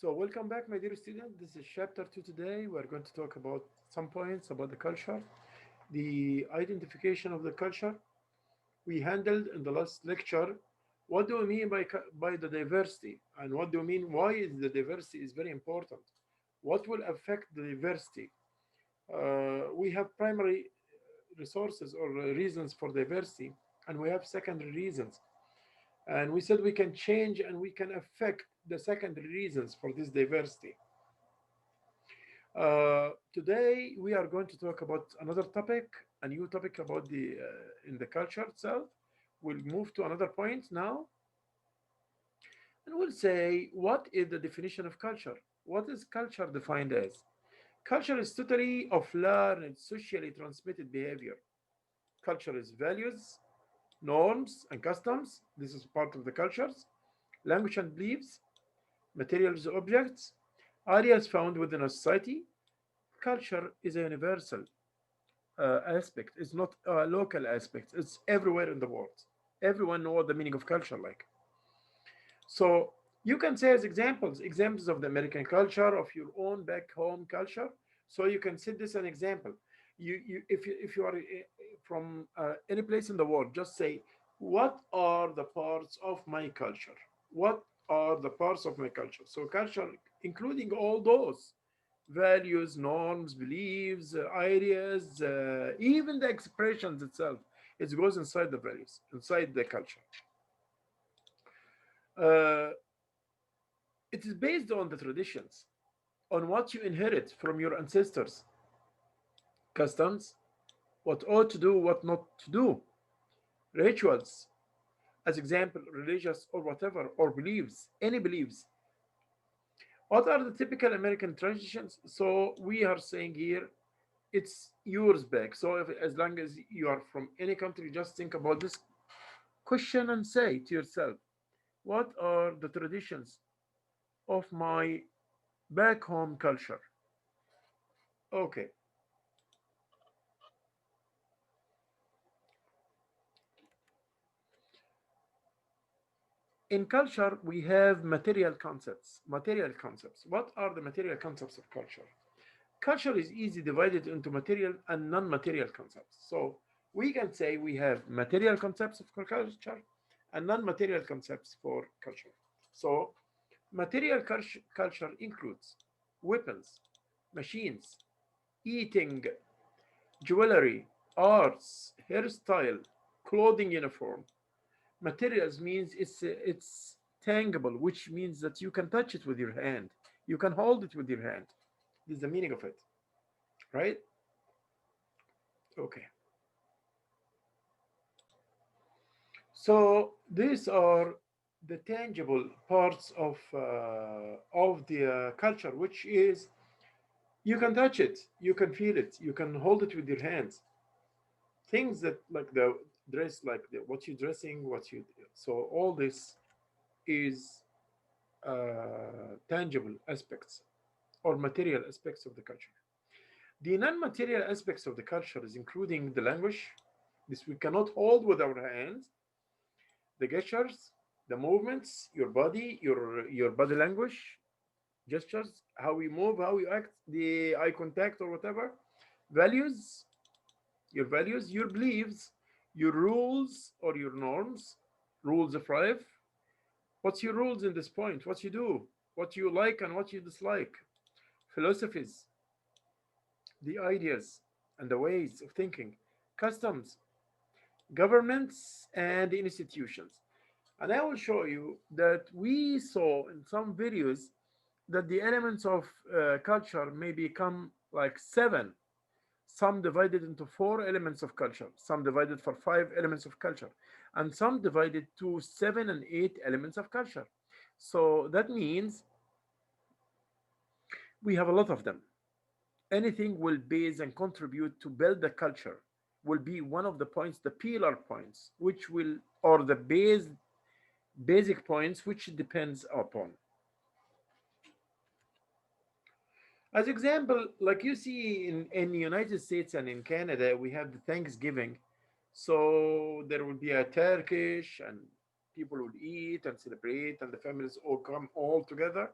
So welcome back, my dear student. This is chapter 2 today. We're going to talk about some points about the culture, the identification of the culture. We handled in the last lecture, what do we mean by the diversity? And what do we mean, why is the diversity is very important? What will affect the diversity? We have primary resources or reasons for diversity, and we have secondary reasons. And we said we can change and we can affect the secondary reasons for this diversity. Today we are going to talk about another topic, a new topic about the in the culture itself. We'll move to another point now, and we'll say what is the definition of culture? What is culture defined as? Culture is totally of learned, socially transmitted behavior. Culture is values, norms, and customs. This is part of the cultures. Language and beliefs, materials, objects, ideas found within a society. Culture is a universal aspect. It's not a local aspect. It's everywhere in the world. Everyone knows the meaning of culture. Like so, you can say as examples of the American culture, of your own back home culture. So you can set this an example. If you are from any place in the world, just say what are the parts of my culture. What are the parts of my culture? So culture, including all those values, norms, beliefs, ideas, even the expressions itself. It goes inside the values, inside the culture. Uh, it is based on the traditions, on what you inherit from your ancestors, customs, what ought to do, what not to do, rituals, as example, religious or whatever, or beliefs, any beliefs. What are the typical American traditions? So we are saying here it's yours back. So if, as long as you are from any country, just think about this question and say to yourself, what are the traditions of my back home culture? Okay. In culture, we have material concepts. Material concepts. What are the material concepts of culture? Culture is easily divided into material and non-material concepts. So we can say we have material concepts of culture and non-material concepts for culture. So material culture includes weapons, machines, eating, jewelry, arts, hairstyle, clothing uniform. Materials means it's tangible, which means that you can touch it with your hand. You can hold it with your hand. This is the meaning of it, right? Okay. So these are the tangible parts of the culture, which is you can touch it, you can feel it, you can hold it with your hands. Things that like the dress, like what you're dressing, what you so all this is tangible aspects or material aspects of the culture. The non-material aspects of the culture is including the language. This we cannot hold with our hands, the gestures, the movements, your body language, gestures, how we move, how we act, the eye contact or whatever, values, your beliefs, your rules or your norms, rules of life. What's your rules in this point? What you do, what you like and what you dislike, philosophies, the ideas and the ways of thinking, customs, governments, and institutions. And I will show you that we saw in some videos that the elements of culture may become like seven, some divided into four elements of culture, some divided for five elements of culture, and some divided to seven and eight elements of culture. So that means we have a lot of them. Anything will base and contribute to build the culture will be one of the points, the pillar points, which will, or the basic points, which depends upon. As example, like you see in the United States and in Canada, we have the Thanksgiving. So there will be a Turkish and people will eat and celebrate and the families all come all together.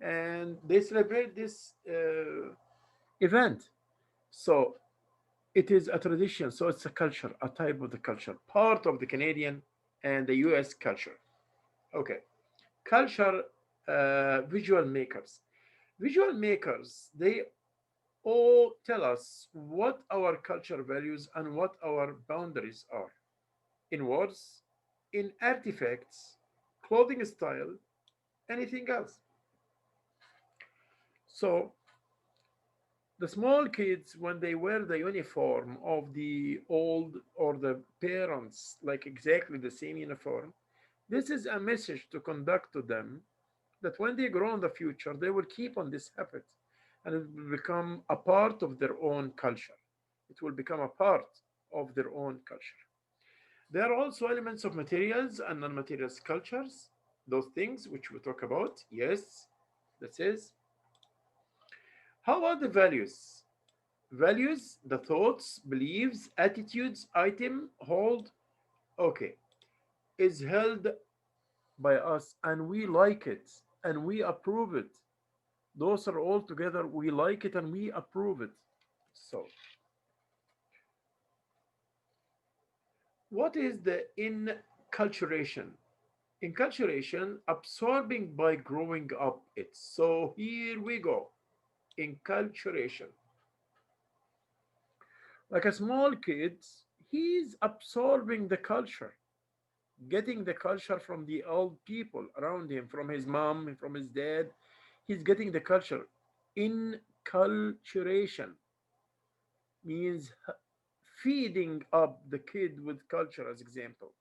and they celebrate this event. So it is a tradition, so it's a culture, a type of the culture, part of the Canadian and the US culture. Okay, culture, visual makers. Visual makers, they all tell us what our culture values and what our boundaries are in words, in artifacts, clothing style, anything else. So the small kids, when they wear the uniform of the old or the parents, like exactly the same uniform, this is a message to conduct to them that when they grow in the future, they will keep on this habit and it will become a part of their own culture. It will become a part of their own culture. There are also elements of materials and non-material cultures, those things which we talk about. Yes, that is. How about the values? Values, the thoughts, beliefs, attitudes, item, hold, okay, is held by us and we like it and we approve it. Those are all together, we like it and we approve it. So, what is the inculturation? Inculturation, absorbing by growing up it. So, here we go. Inculturation. Like a small kid, he's absorbing the culture, getting the culture from the old people around him, from his mom, from his dad. He's getting the culture. Inculturation means feeding up the kid with culture, as example,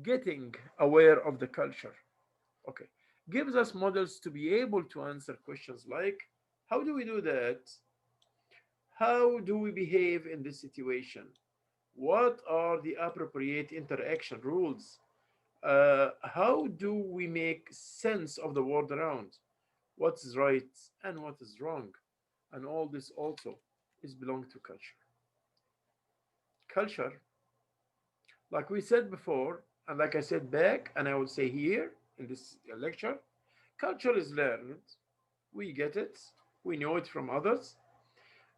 getting aware of the culture. Okay, gives us models to be able to answer questions like, how do we do that? How do we behave in this situation? What are the appropriate interaction rules? How do we make sense of the world around? What is right and what is wrong? And all this also is belong to culture. Culture, like we said before, and like I said back, and I will say here in this lecture, culture is learned. We get it. We know it from others.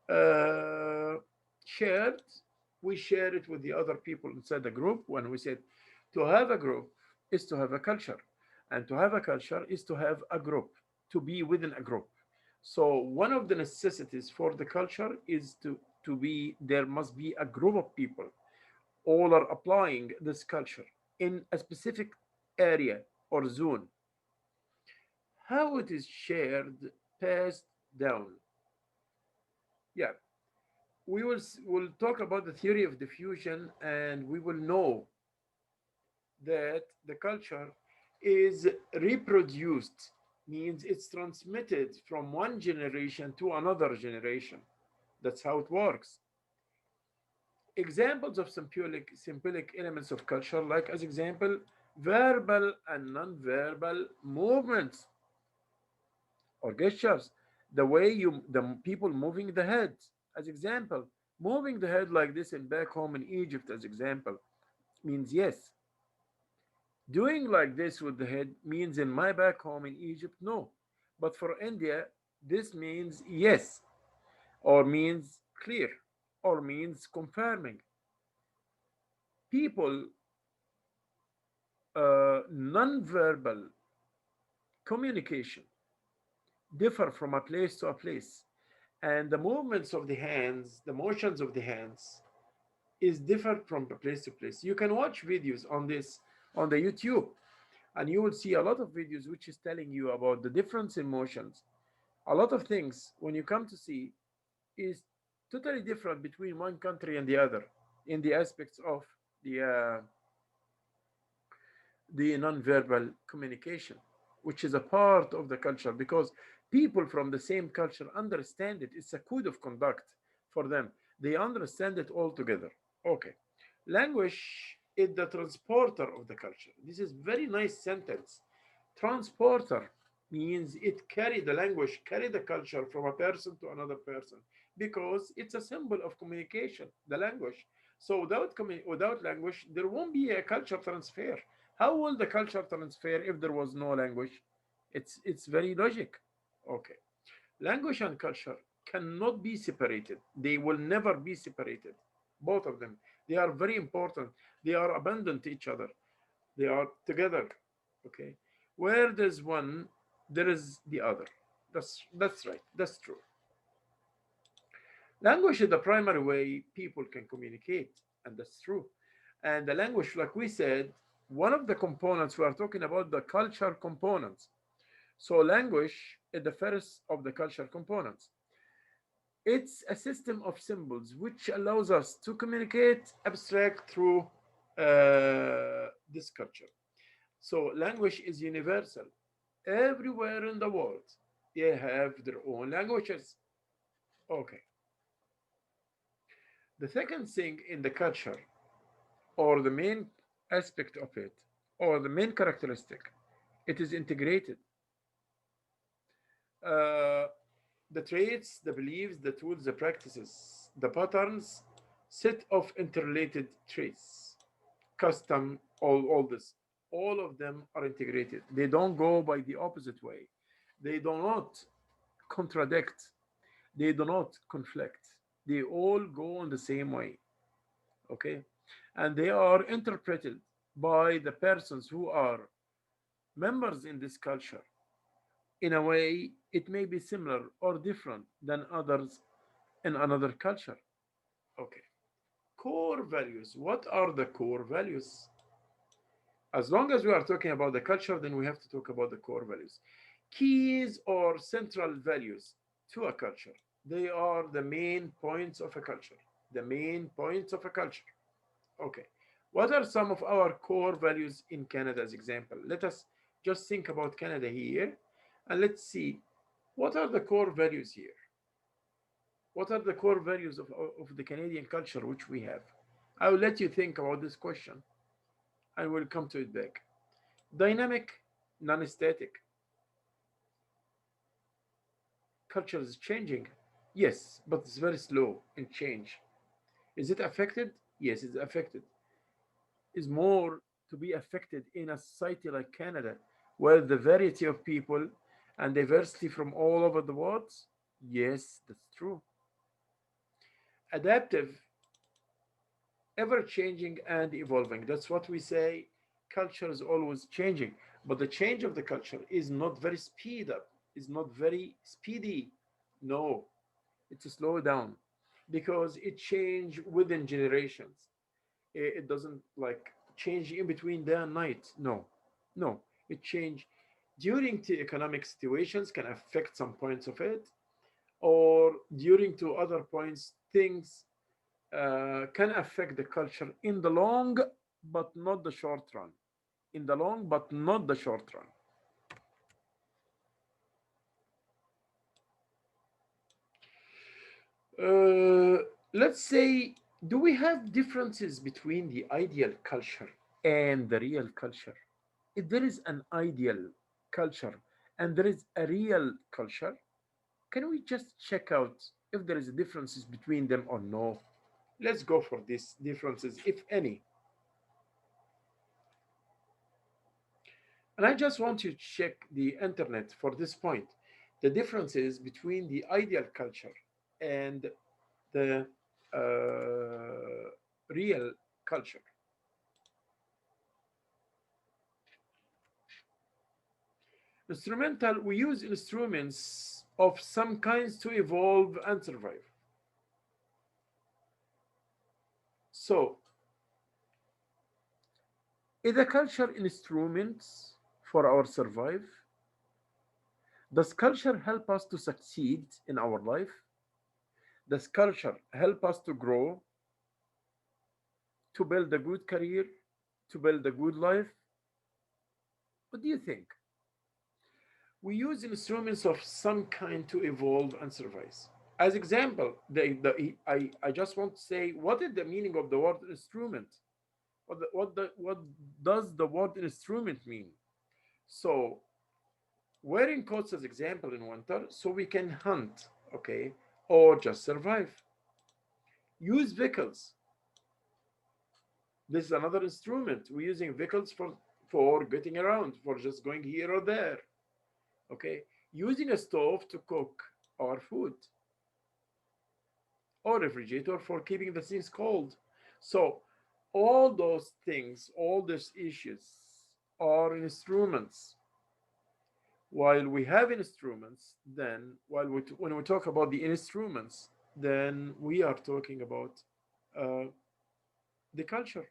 Uh, Shared. We share it with the other people inside the group. When we said to have a group is to have a culture, and to have a culture is to have a group, to be within a group. So one of the necessities for the culture is to be there must be a group of people all are applying this culture in a specific area or zone. How it is shared, passed down. Yeah, will talk about the theory of diffusion, and we will know that the culture is reproduced, means it's transmitted from one generation to another generation. That's how it works. Examples of symbolic elements of culture, like as example, verbal and non-verbal movements or gestures, the way the people moving the head, as example, moving the head like this in back home in Egypt, as example, means yes. Doing like this with the head means in my back home in Egypt, no. But for India, this means yes, or means clear, or means confirming. People, non-verbal communication differ from a place to a place, and the movements of the hands, the motions of the hands, is different from place to place. You can watch videos on this on the YouTube, and you will see a lot of videos which is telling you about the difference in motions. A lot of things when you come to see is totally different between one country and the other in the aspects of the uh, the non-verbal communication, which is a part of the culture because people from the same culture understand it. It's a code of conduct for them. They understand it all together. Okay. Language is the transporter of the culture. This is very nice sentence. Transporter means it carry the language, carry the culture from a person to another person because it's a symbol of communication, the language. So without language, there won't be a culture transfer. How will the culture transfer if there was no language? It's very logic. Okay. Language and culture cannot be separated. They will never be separated. Both of them. They are very important. They are abundant to each other. They are together. Okay. Where there's one, there is the other. That's right. That's true. Language is the primary way people can communicate, and that's true. And the language, like we said, one of the components we are talking about the culture components. So language is the first of the culture components. It's a system of symbols which allows us to communicate abstract through this culture. So language is universal. Everywhere in the world, they have their own languages. Okay. The second thing in the culture, or the main aspect of it, or the main characteristic, it is integrated. Uh, the traits, the beliefs, the tools, the practices, the patterns, set of interrelated traits, custom, all this, all of them are integrated. They don't go by the opposite way. They do not contradict. They do not conflict. They all go in the same way. Okay, and they are interpreted by the persons who are members in this culture. In a way, it may be similar or different than others in another culture. Okay. Core values. What are the core values? As long as we are talking about the culture, then we have to talk about the core values. Keys or central values to a culture. They are the main points of a culture. The main points of a culture. Okay. What are some of our core values in Canada as example? Let us just think about Canada here and let's see what are the core values here. What are the core values of the Canadian culture which we have? I will let you think about this question and we'll come to it back. Dynamic, non static. Culture is changing. Yes, but it's very slow in change. Is it affected? Yes, it's affected. Is more to be affected in a society like Canada, where the variety of people and diversity from all over the world? Yes, that's true. Adaptive, ever changing and evolving. That's what we say. Culture is always changing, but the change of the culture is not very speed up, is not very speedy. No, it's a slow down because it change within generations. It doesn't like change in between day and night. No, no, it change during the economic situations can affect some points of it, or during to other points things can affect the culture in the long but not the short run. In the long but not the short run. Uh, let's say, do we have differences between the ideal culture and the real culture? If there is an ideal culture and there is a real culture, can we just check out if there is differences between them or no? Let's go for these differences, if any. And I just want to check the internet for this point. The differences between the ideal culture and the real culture. Instrumental, we use instruments of some kinds to evolve and survive. So, is the culture instruments for our survive? Does culture help us to succeed in our life? Does culture help us to grow, to build a good career, to build a good life? What do you think? We use instruments of some kind to evolve and survive. As example, I just want to say what is the meaning of the word instrument? What does the word instrument mean? So wearing coats as example in winter, so we can hunt, okay, or just survive. Use vehicles. This is another instrument. We're using vehicles for getting around, for just going here or there. Okay. using a stove to cook our food, or refrigerator for keeping the things cold. So all those things, all these issues are instruments. While we have instruments, then when we talk about the instruments, then we are talking about uh, the culture,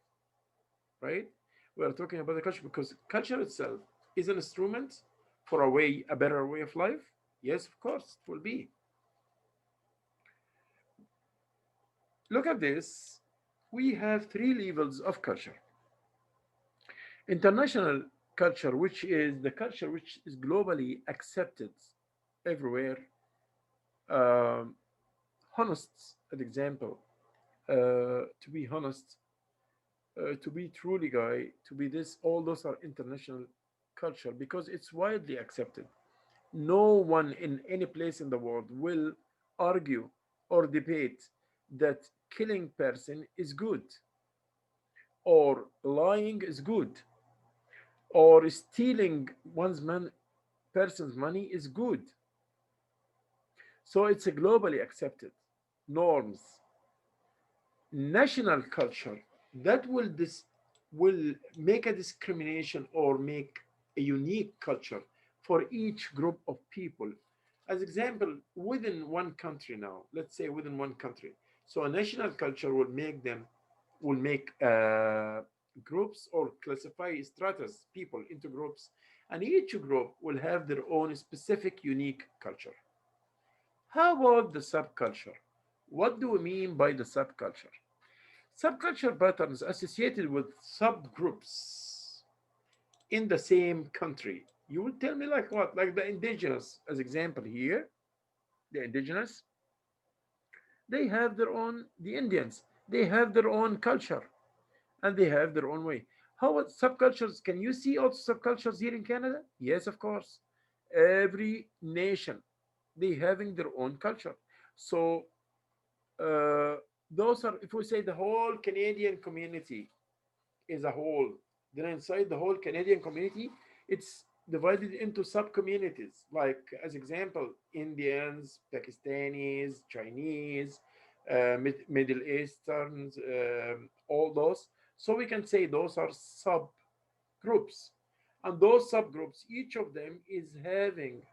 right? We are talking about the culture because culture itself is an instrument for a better way of life. Yes, of course, it will be. Look at this. We have three levels of culture. International culture, which is the culture which is globally accepted everywhere. Um, Honest, an example. To be honest, to be truly guy, to be this, all those are international culture because it's widely accepted. No one in any place in the world will argue or debate that killing person is good or lying is good or stealing person's money is good. So it's a globally accepted norms. National culture that will make a discrimination or make a unique culture for each group of people. As example, within one country now, let's say within one country, so a national culture will make groups or classify stratas people into groups, and each group will have their own specific unique culture. How about the subculture? What do we mean by the subculture? Subculture patterns associated with subgroups in the same country. You will tell me like what? Like the indigenous, as example here. The indigenous, they have their own, the Indians, they have their own culture and they have their own way. How about subcultures? Can you see also subcultures here in Canada? Yes, of course. Every nation, they having their own culture. So uh, those are, if we say the whole Canadian community is a whole. Then inside the whole Canadian community, it's divided into sub-communities. Like as example, Indians, Pakistanis, Chinese, Middle Easterns, all those. So we can say those are subgroups, and those subgroups, each of them is having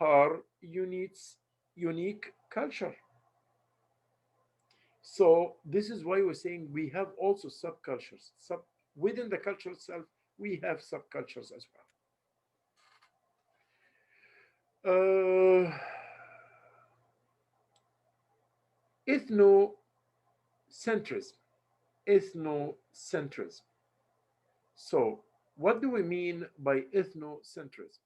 her unique culture. So this is why we're saying we have also subcultures. Within the culture itself, we have subcultures as well. Ethnocentrism. Ethnocentrism. So what do we mean by ethnocentrism?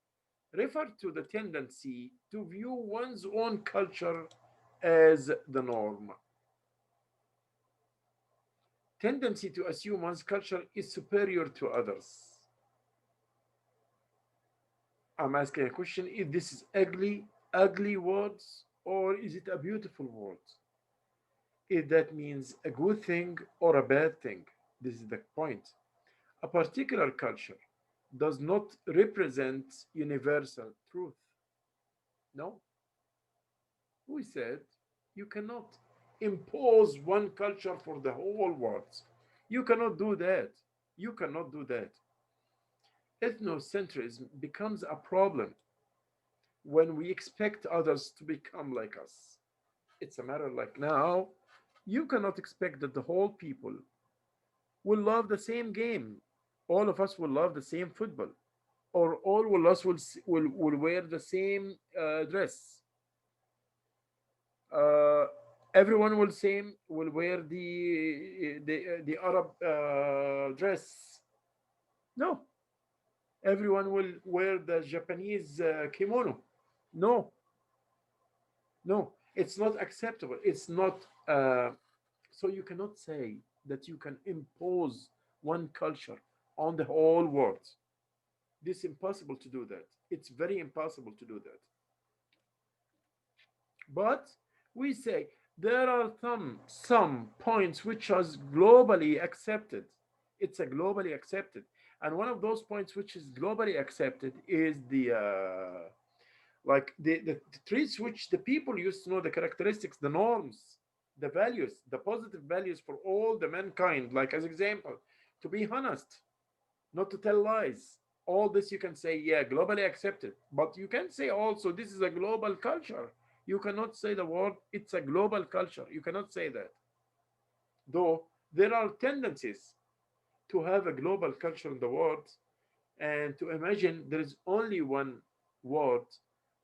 Refer to the tendency to view one's own culture as the norm. Tendency to assume one's culture is superior to others. I'm asking a question, if this is ugly words, or is it a beautiful word? If that means a good thing or a bad thing. This is the point. A particular culture does not represent universal truth. No. Who said you cannot impose one culture for the whole world? You cannot do that. You cannot do that. Ethnocentrism becomes a problem when we expect others to become like us. It's a matter like now, you cannot expect that the whole people will love the same game. All of us will love the same football, or all of us will wear the same dress. Uh, Everyone will wear the Arab dress. No, everyone will wear the Japanese kimono. No, no, it's not acceptable. It's not. So you cannot say that you can impose one culture on the whole world. It's impossible to do that. It's very impossible to do that. But we say there are some points which are globally accepted. It's a globally accepted, and one of those points which is globally accepted is like the traits which the people used to know, the characteristics, the norms, the values, the positive values for all the mankind. Like as example, to be honest, not to tell lies. All this you can say, yeah, globally accepted. But you can say also this is a global culture. You cannot say the word it's a global culture. You cannot say that. Though there are tendencies to have a global culture in the world and to imagine there is only one world,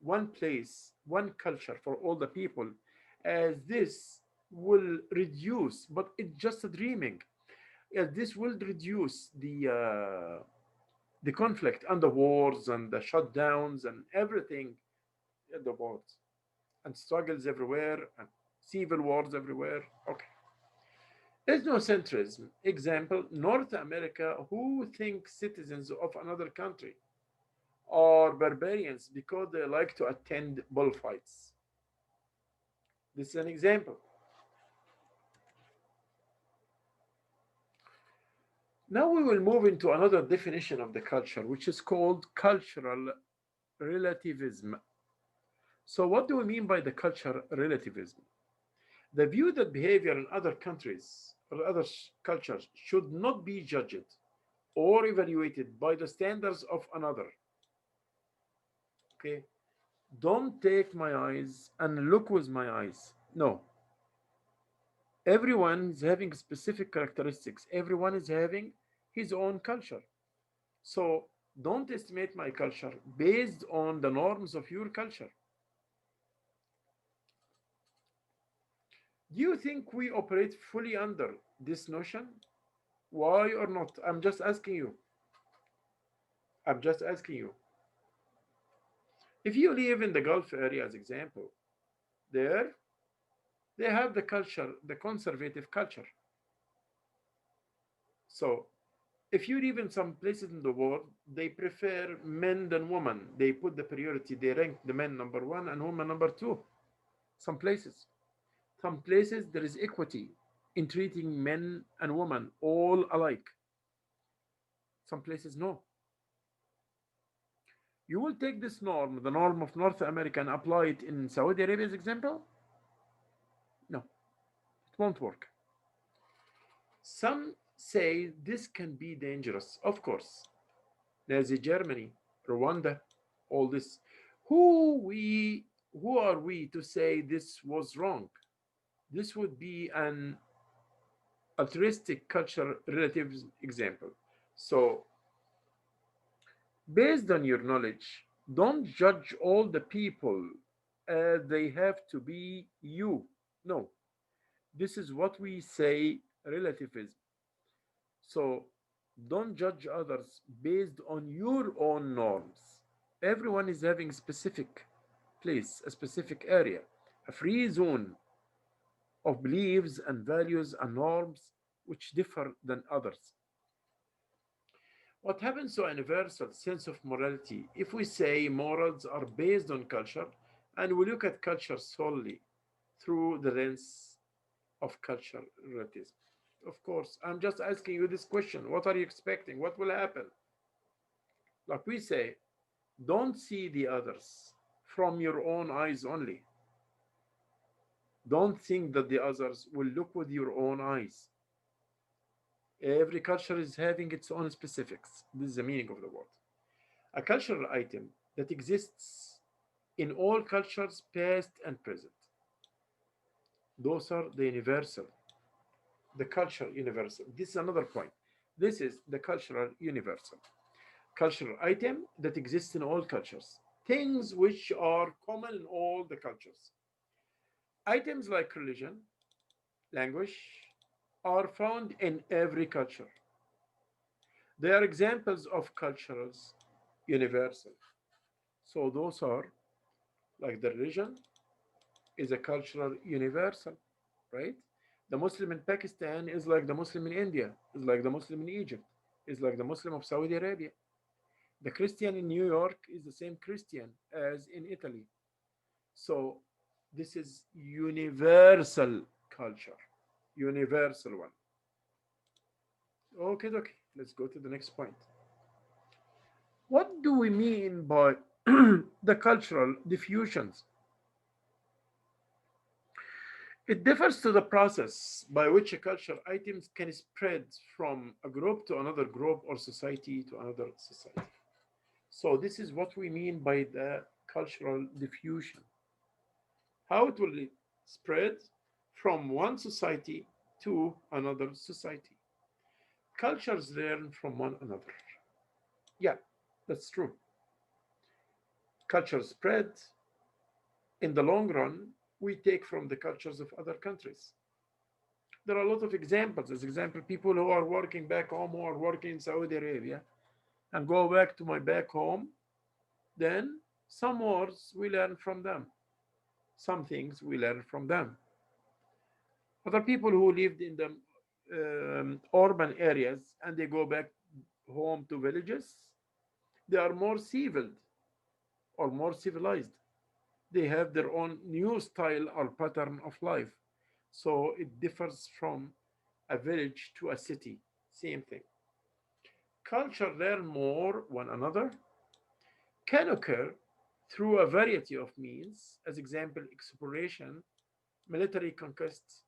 one place, one culture for all the people, as this will reduce, but it's just a dreaming, as this will reduce the conflict and the wars and the shutdowns and everything in the world, and struggles everywhere and civil wars everywhere. Okay. Ethnocentrism. Example, North America, who think citizens of another country are barbarians because they like to attend bullfights. This is an example. Now we will move into another definition of the culture, which is called cultural relativism. So, what do we mean by the culture relativism? The view that behavior in other countries or other cultures should not be judged or evaluated by the standards of another. Okay, don't take my eyes and look with my eyes. No, everyone is having specific characteristics. Everyone is having his own culture. So don't estimate my culture based on the norms of your culture. Do you think we operate fully under this notion? Why or not? I'm just asking you. I'm just asking you. If you live in the Gulf area, as example, there they have the culture, the conservative culture. So if you live in some places in the world, they prefer men than women. They put the priority, they rank the men number one and women number two. Some places. Some places there is equity in treating men and women all alike. Some places no. You will take this norm, the norm of North America, and apply it in Saudi Arabia's example? No, it won't work. Some say this can be dangerous. Of course, Nazi Germany, Rwanda, all this. Who we who are we to say this was wrong? This would be an altruistic culture relativism example. So, based on your knowledge, don't judge all the people as they have to be you. No, this is what we say relativism. So don't judge others based on your own norms. Everyone is having a specific place, a specific area, a free zone of beliefs and values and norms which differ than others. What happens to a universal sense of morality if we say morals are based on culture and we look at culture solely through the lens of cultural relativism? Of course, I'm just asking you this question. What are you expecting? What will happen? Like we say, don't see the others from your own eyes only. Don't think that the others will look with your own eyes. Every culture is having its own specifics. This is the meaning of the word. A cultural item that exists in all cultures, past and present. Those are the universal, the cultural universal. This is another point. This is the cultural universal. Cultural item that exists in all cultures. Things which are common in all the cultures. Items like religion, language, are found in every culture. They are examples of cultures universal. So those are like the religion is a cultural universal, right? The Muslim in Pakistan is like the Muslim in India, is like the Muslim in Egypt, is like the Muslim of Saudi Arabia. The Christian in New York is the same Christian as in Italy. So this is universal culture, universal one. Okay, okay. Let's go to the next point. What do we mean by the cultural diffusions. It differs to the process by which a culture items can spread from a group to another group or society to another society. So this is what we mean by the cultural diffusion. How it will spread from one society to another society. Cultures learn from one another. Yeah, that's true. Culture spread in the long run, we take from the cultures of other countries. There are a lot of examples. As example, people who are working back home, who are working in Saudi Arabia, and go back to my back home, then some words we learn from them. Some things we learn from them. Other people who lived in the urban areas and they go back home to villages, they are more civil or more civilized. They have their own new style or pattern of life. So it differs from a village to a city. Same thing. Culture learn more one another can occur through a variety of means, as example, exploration, military conquest,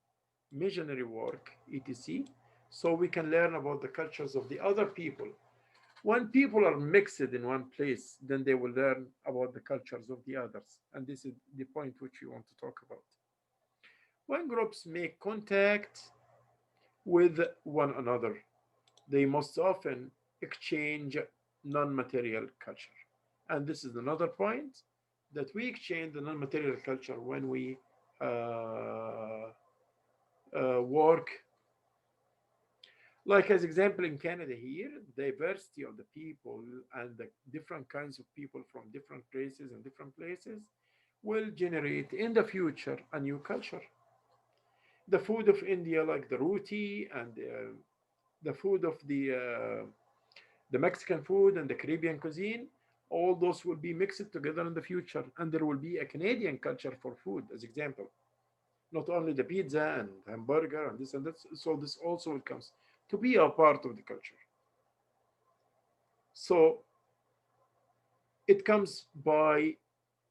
missionary work, etc. So we can learn about the cultures of the other people. When people are mixed in one place, then they will learn about the cultures of the others. And this is the point which we want to talk about. When groups make contact with one another, they most often exchange non-material culture. And this is another point that we exchange the non-material culture when we work. Like as example in Canada here, diversity of the people and the different kinds of people from different races and different places will generate in the future a new culture. The food of India, like the roti, and the food of the Mexican food and the Caribbean cuisine, all those will be mixed together in the future, and there will be a Canadian culture for food, as example. Not only the pizza and hamburger and this and that. So this also comes to be a part of the culture. So it comes by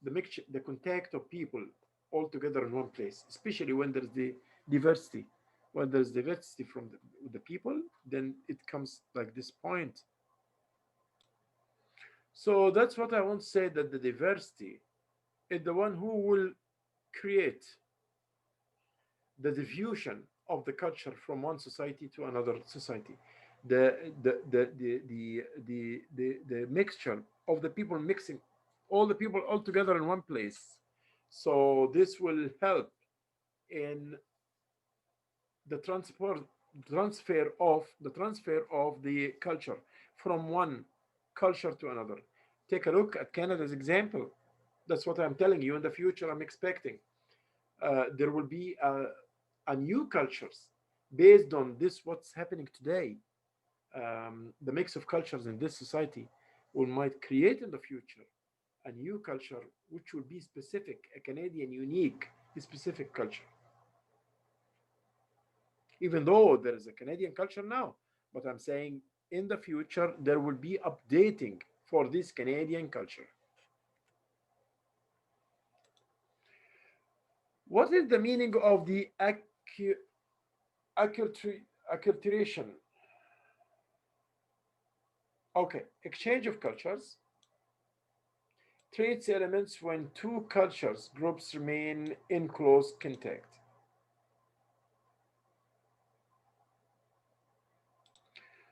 the mixture, the contact of people all together in one place, especially when there's the diversity. When there's diversity from the people, then it comes like this point. So that's what I want to say, that the diversity is the one who will create the diffusion of the culture from one society to another society. The mixture of the people mixing all the people all together in one place. So this will help in the transfer of the culture from one culture to another. Take a look at Canada's example. That's what I'm telling you. In the future, I'm expecting there will be a new cultures based on this what's happening today. The mix of cultures in this society will might create in the future a new culture which will be specific, a Canadian unique specific culture. Even though there is a Canadian culture now, but I'm saying in the future there will be updating for this Canadian culture. What is the meaning of the acculturation? Okay, exchange of cultures traits elements when two cultures groups remain in close contact.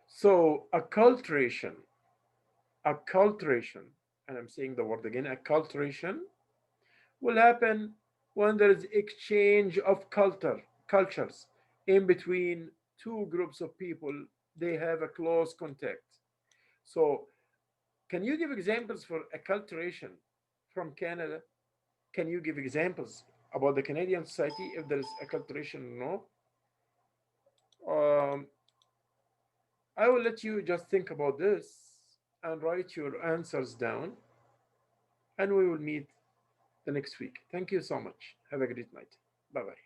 So acculturation, and I'm saying the word again, acculturation will happen when there is exchange of cultures in between two groups of people. They have a close contact. So can you give examples for acculturation from Canada? Can you give examples about the Canadian society if there is acculturation or no? I will let you just think about this and write your answers down, and we will meet the next week. Thank you so much. Have a great night. Bye bye.